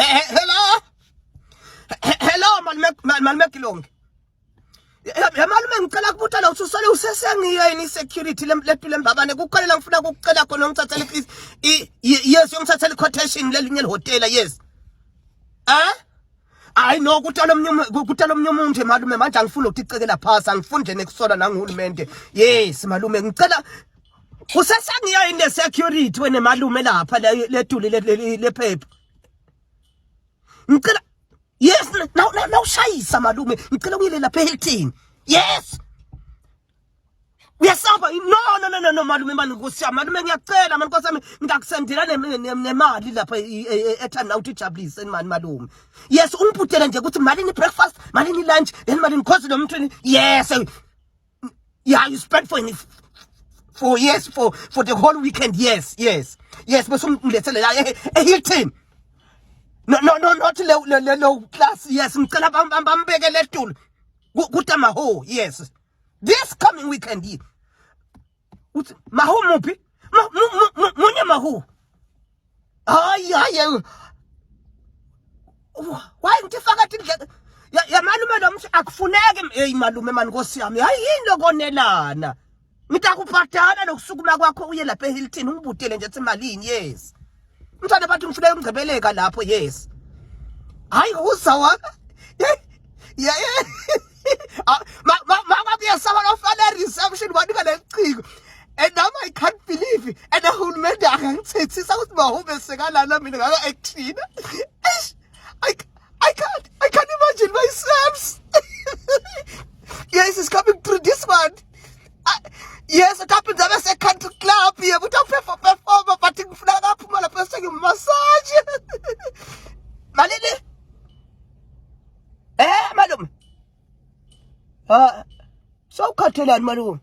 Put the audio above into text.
Hello. Hello malume Kilongi. Malume ngicela kubuta la ususole usesengiye ini security letule mbabane kuqalela ngifuna ukucela khona ngithathele yes ngithathele quotation lelinye hotel yes. I know kutala omnye umuntu malume manje angifuna ukucekela phasi angifuni nje nekusola nangihulumende. Yes malume ngicela usesengiye ini security wena malume lapha letuli lephepha. Ngicela yes now shayisa malume ngicela uyile lapha eHilton. Yes. Uyasaba no malume manje ngosiyama malume ngiyacela manje nkosami ngiyakusendela nemali lapha ethanda uthi jabulise mani malume. Yes ungiphuthele nje ukuthi malini breakfast malini lunch then malini cause lo muntu yes yeah you spend for the whole weekend yes bese ungilethele la eHilton. No, not low class. Yes, ngicela bambeke letulu. Kuta maho, yes. This coming weekend. Maho mupi? Munye maho. Ay. Why ngifaka tindle? Ya malume lo mthi akufuneke malume mani Nkosi yami. Hayi into konelana. Ngitakubhadala lokusukuma kwakho uye lapha eHilton ungibutele nje emalini, yes. Mthanda bathi ngifuna ungcebeleka lapho yes. Hayi uzawa. Yeah. Makabuya saba no fana reception wanika leciko. And now I can't believe it. And the whole man akangithethisa ukuthi mahube sekalana mina ngaka acting. I can't imagine myself. Yes, it's coming through this one. Yes, it happens at a country club here. We don't perform, but you flag up my person massage. Malini? Madam. So, Catalan, madam.